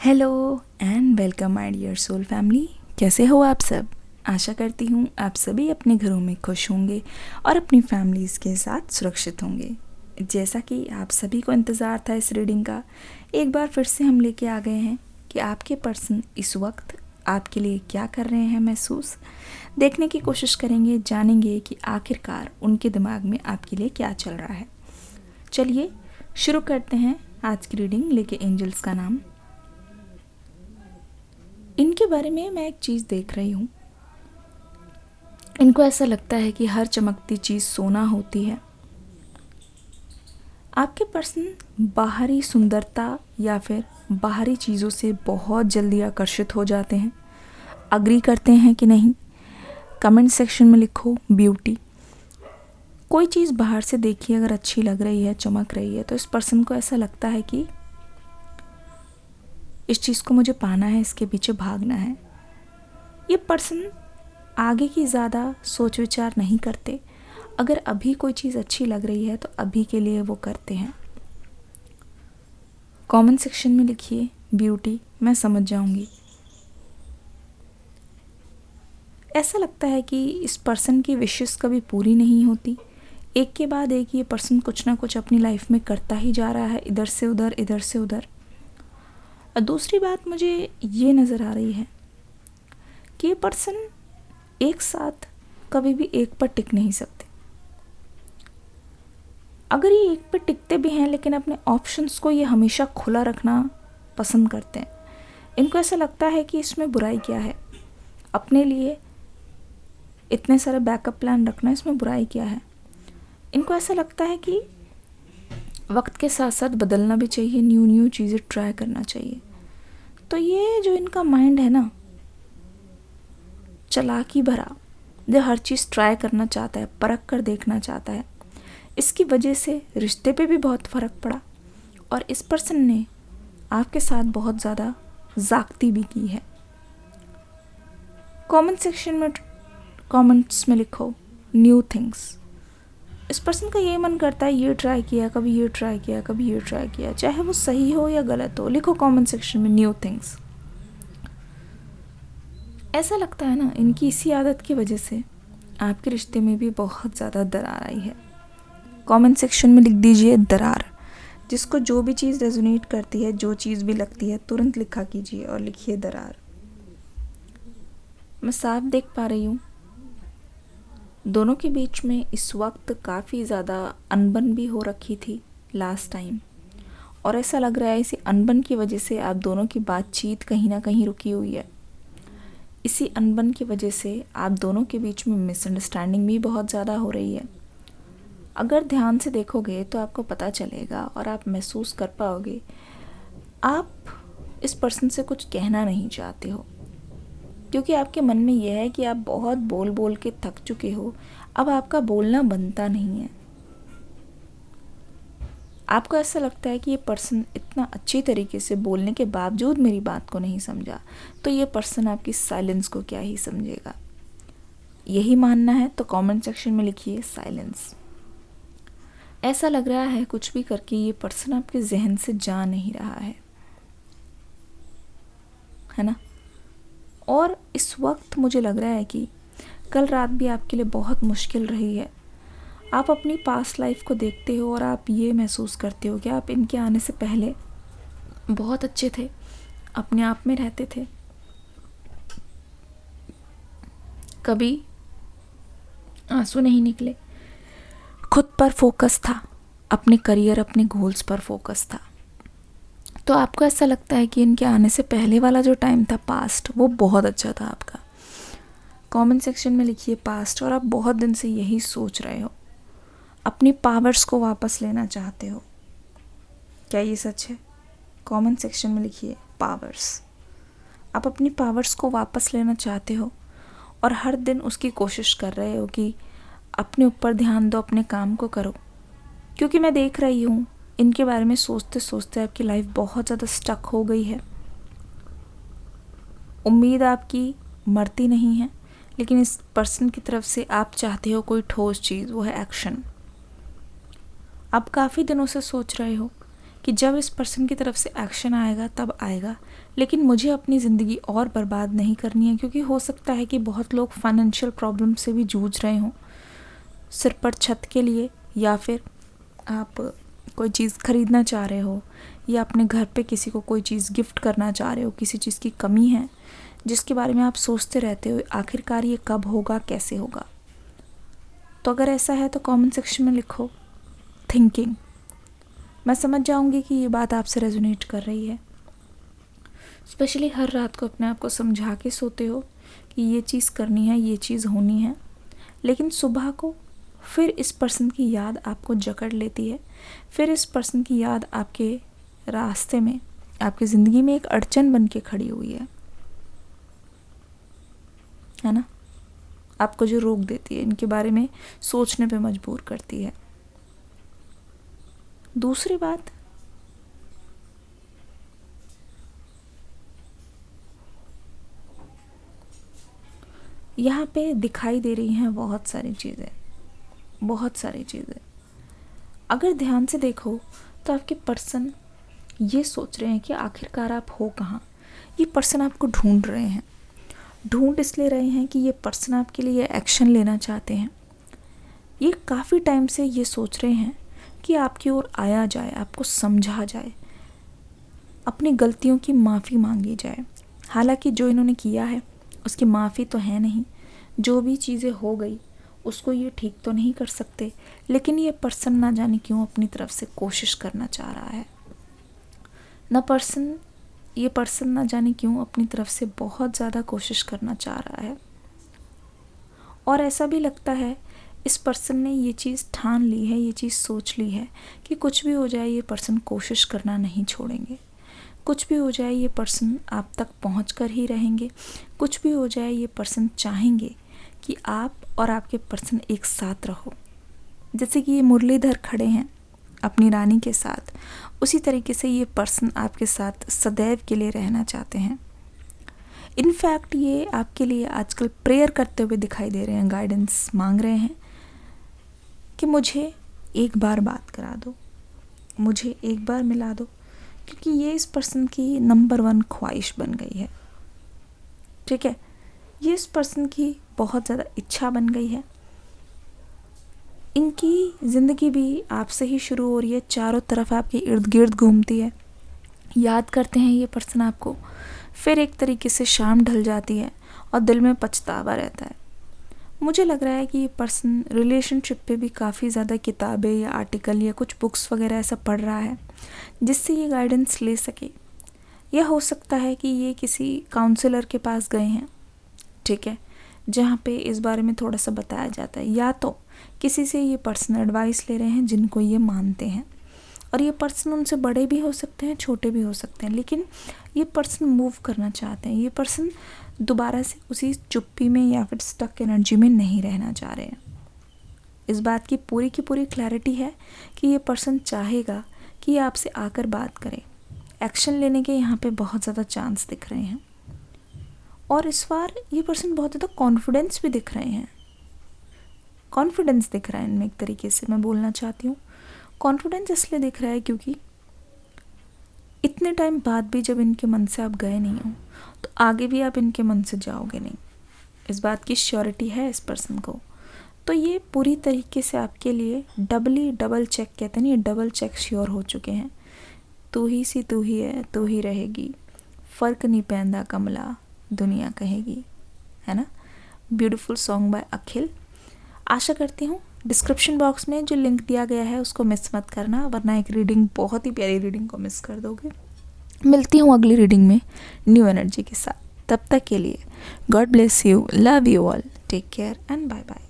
Hello and welcome my dear soul family. कैसे हो आप सब? आशा करती हूँ आप सभी अपने घरों में खुश होंगे और अपनी फैमिलीज़ के साथ सुरक्षित होंगे। जैसा कि आप सभी को इंतज़ार था इस रीडिंग का, एक बार फिर से हम लेके आ गए हैं कि आपके पर्सन इस वक्त आपके लिए क्या कर रहे हैं महसूस। देखने की कोशिश करेंगे, जानेंगे कि आखिरकार उनके दिमाग में आपके लिए क्या चल रहा है। चलिए शुरू करते हैं आज की रीडिंग लेके एंजल्स का नाम। इनके बारे में मैं एक चीज़ देख रही हूँ। इनको ऐसा लगता है कि हर चमकती चीज़ सोना होती है। आपके पर्सन बाहरी सुंदरता या फिर बाहरी चीज़ों से बहुत जल्दी आकर्षित हो जाते हैं। अग्री करते हैं कि नहीं? कमेंट सेक्शन में लिखो ब्यूटी। कोई चीज़ बाहर से देखिए, अगर अच्छी लग रही है, चमक रही है, तो इस पर्सन को ऐसा लगता है कि इस चीज़ को मुझे पाना है, इसके पीछे भागना है। ये पर्सन आगे की ज़्यादा सोच विचार नहीं करते। अगर अभी कोई चीज़ अच्छी लग रही है तो अभी के लिए वो करते हैं। कमेंट सेक्शन में लिखिए ब्यूटी, मैं समझ जाऊंगी। ऐसा लगता है कि इस पर्सन की विशेस कभी पूरी नहीं होती। एक के बाद एक ये पर्सन कुछ ना कुछ अपनी लाइफ में करता ही जा रहा है, इधर से उधर, इधर से उधर। और दूसरी बात मुझे ये नज़र आ रही है कि ये पर्सन एक साथ कभी भी एक पर टिक नहीं सकते। अगर ये एक पर टिकते भी हैं लेकिन अपने ऑप्शंस को ये हमेशा खुला रखना पसंद करते हैं। इनको ऐसा लगता है कि इसमें बुराई क्या है, अपने लिए इतने सारे बैकअप प्लान रखना, इसमें बुराई क्या है। इनको ऐसा लगता है कि वक्त के साथ साथ बदलना भी चाहिए, न्यू चीज़ें ट्राई करना चाहिए। तो ये जो इनका माइंड है ना, चालाकी भरा, जो हर चीज़ ट्राई करना चाहता है, परख कर देखना चाहता है, इसकी वजह से रिश्ते पे भी बहुत फ़र्क पड़ा और इस पर्सन ने आपके साथ बहुत ज़्यादा ज़्यादती भी की है। कमेंट सेक्शन में कमेंट्स में लिखो न्यू थिंग्स। इस पर्सन का ये मन करता है, ये ट्राई किया, कभी ये ट्राई किया, कभी ये ट्राई किया, चाहे वो सही हो या गलत हो। लिखो कमेंट सेक्शन में न्यू थिंग्स। ऐसा लगता है ना, इनकी इसी आदत की वजह से आपके रिश्ते में भी बहुत ज़्यादा दरार आई है। कमेंट सेक्शन में लिख दीजिए दरार। जिसको जो भी चीज़ रेजोनेट करती है, जो चीज़ भी लगती है, तुरंत लिखा कीजिए और लिखिए दरार। मैं साफ देख पा रही हूँ दोनों के बीच में इस वक्त काफ़ी ज़्यादा अनबन भी हो रखी थी लास्ट टाइम, और ऐसा लग रहा है इसी अनबन की वजह से आप दोनों की बातचीत कहीं ना कहीं रुकी हुई है। इसी अनबन की वजह से आप दोनों के बीच में मिसअंडरस्टैंडिंग भी बहुत ज़्यादा हो रही है। अगर ध्यान से देखोगे तो आपको पता चलेगा और आप महसूस कर पाओगे, आप इस पर्सन से कुछ कहना नहीं चाहते हो, क्योंकि आपके मन में यह है कि आप बहुत बोल बोल के थक चुके हो, अब आपका बोलना बनता नहीं है। आपको ऐसा लगता है कि ये पर्सन इतना अच्छी तरीके से बोलने के बावजूद मेरी बात को नहीं समझा, तो ये पर्सन आपकी साइलेंस को क्या ही समझेगा। यही मानना है तो कमेंट सेक्शन में लिखिए साइलेंस। ऐसा लग रहा है कुछ भी करके ये पर्सन आपके जहन से जा नहीं रहा है ना। और इस वक्त मुझे लग रहा है कि कल रात भी आपके लिए बहुत मुश्किल रही है। आप अपनी पास्ट लाइफ को देखते हो और आप ये महसूस करते हो कि आप इनके आने से पहले बहुत अच्छे थे, अपने आप में रहते थे, कभी आंसू नहीं निकले, खुद पर फोकस था, अपने करियर, अपने गोल्स पर फोकस था। तो आपको ऐसा लगता है कि इनके आने से पहले वाला जो टाइम था पास्ट, वो बहुत अच्छा था आपका। कमेंट सेक्शन में लिखिए पास्ट। और आप बहुत दिन से यही सोच रहे हो, अपनी पावर्स को वापस लेना चाहते हो। क्या ये सच है? कमेंट सेक्शन में लिखिए पावर्स। आप अपनी पावर्स को वापस लेना चाहते हो और हर दिन उसकी कोशिश कर रहे हो कि अपने ऊपर ध्यान दो, अपने काम को करो। क्योंकि मैं देख रही हूँ इनके बारे में सोचते सोचते आपकी लाइफ बहुत ज़्यादा स्टक हो गई है। उम्मीद आपकी मरती नहीं है, लेकिन इस पर्सन की तरफ से आप चाहते हो कोई ठोस चीज़, वो है एक्शन। आप काफ़ी दिनों से सोच रहे हो कि जब इस पर्सन की तरफ से एक्शन आएगा तब आएगा, लेकिन मुझे अपनी ज़िंदगी और बर्बाद नहीं करनी है, क्योंकि हो सकता है कि बहुत लोग फाइनेंशियल प्रॉब्लम से भी जूझ रहे हों सिर पर छत के लिए, या फिर आप कोई चीज़ ख़रीदना चाह रहे हो, या अपने घर पे किसी को कोई चीज़ गिफ्ट करना चाह रहे हो, किसी चीज़ की कमी है जिसके बारे में आप सोचते रहते हो आखिरकार ये कब होगा, कैसे होगा। तो अगर ऐसा है तो कमेंट सेक्शन में लिखो थिंकिंग। मैं समझ जाऊंगी कि ये बात आपसे रेजोनेट कर रही है। स्पेशली हर रात को अपने आप को समझा के सोते हो कि ये चीज़ करनी है, ये चीज़ होनी है, लेकिन सुबह को फिर इस पर्सन की याद आपको जकड़ लेती है, फिर इस पर्सन की याद आपके रास्ते में, आपकी ज़िंदगी में एक अड़चन बन के खड़ी हुई है ना, आपको जो रोक देती है, इनके बारे में सोचने पे मजबूर करती है। दूसरी बात, यहाँ पे दिखाई दे रही हैं बहुत सारी चीज़ें, बहुत सारी चीज़ें। अगर ध्यान से देखो तो आपके पर्सन ये सोच रहे हैं कि आखिरकार आप हो कहाँ। ये पर्सन आपको ढूंढ रहे हैं, ढूंढ इसलिए रहे हैं कि ये पर्सन आपके लिए एक्शन लेना चाहते हैं। ये काफ़ी टाइम से ये सोच रहे हैं कि आपकी ओर आया जाए, आपको समझा जाए, अपनी गलतियों की माफ़ी मांगी जाए। हालांकि जो इन्होंने किया है उसकी माफ़ी तो है नहीं, जो भी चीज़ें हो गई उसको ये ठीक तो नहीं कर सकते, लेकिन ये पर्सन ना जाने क्यों अपनी तरफ से कोशिश करना चाह रहा है। ये पर्सन ना जाने क्यों अपनी तरफ से बहुत ज़्यादा कोशिश करना चाह रहा है। और ऐसा भी लगता है इस पर्सन ने ये चीज़ ठान ली है, ये चीज़ सोच ली है कि कुछ भी हो जाए ये पर्सन कोशिश करना नहीं छोड़ेंगे, कुछ भी हो जाए ये पर्सन आप तक पहुंच कर ही रहेंगे, कुछ भी हो जाए ये पर्सन चाहेंगे कि आप और आपके पर्सन एक साथ रहो। जैसे कि ये मुरलीधर खड़े हैं अपनी रानी के साथ, उसी तरीके से ये पर्सन आपके साथ सदैव के लिए रहना चाहते हैं। इनफैक्ट ये आपके लिए आजकल प्रेयर करते हुए दिखाई दे रहे हैं, गाइडेंस मांग रहे हैं कि मुझे एक बार बात करा दो, मुझे एक बार मिला दो, क्योंकि ये इस पर्सन की नंबर 1 ख्वाहिश बन गई है। ठीक है, ये इस पर्सन की बहुत ज़्यादा इच्छा बन गई है। इनकी ज़िंदगी भी आपसे ही शुरू हो रही है, चारों तरफ आपके इर्द गिर्द घूमती है। याद करते हैं ये पर्सन आपको, फिर एक तरीके से शाम ढल जाती है और दिल में पछतावा रहता है। मुझे लग रहा है कि ये पर्सन रिलेशनशिप पे भी काफ़ी ज़्यादा किताबें या आर्टिकल या कुछ बुक्स वगैरह ऐसा पढ़ रहा है जिससे ये गाइडेंस ले सके। यह हो सकता है कि ये किसी काउंसलर के पास गए हैं, ठीक है, जहाँ पे इस बारे में थोड़ा सा बताया जाता है, या तो किसी से ये पर्सन एडवाइस ले रहे हैं जिनको ये मानते हैं। और ये पर्सन उनसे बड़े भी हो सकते हैं, छोटे भी हो सकते हैं, लेकिन ये पर्सन मूव करना चाहते हैं। ये पर्सन दोबारा से उसी चुप्पी में या फिर स्टक एनर्जी में नहीं रहना चाह रहे हैं। इस बात की पूरी क्लैरिटी है कि ये पर्सन चाहेगा कि ये आपसे आकर बात करे। एक्शन लेने के यहाँ पे बहुत ज़्यादा चांस दिख रहे हैं, और इस बार ये पर्सन बहुत ज़्यादा कॉन्फिडेंस भी दिख रहे हैं। कॉन्फिडेंस दिख रहा है इनमें, एक तरीके से मैं बोलना चाहती हूँ। कॉन्फिडेंस इसलिए दिख रहा है क्योंकि इतने टाइम बाद भी जब इनके मन से आप गए नहीं हो तो आगे भी आप इनके मन से जाओगे नहीं, इस बात की श्योरिटी है इस पर्सन को। तो ये पूरी तरीके से आपके लिए डबल चेक कहते हैं, ये डबल चेक श्योर हो चुके हैं। तू ही सी तू ही है, तू ही रहेगी, फ़र्क नहीं पैंदा कमला दुनिया कहेगी, है ना। ब्यूटीफुल सॉन्ग बाय अखिल। आशा करती हूँ डिस्क्रिप्शन बॉक्स में जो लिंक दिया गया है उसको मिस मत करना, वरना एक रीडिंग, बहुत ही प्यारी रीडिंग को मिस कर दोगे। मिलती हूँ अगली रीडिंग में न्यू एनर्जी के साथ। तब तक के लिए God bless you, love you all, take care and bye bye.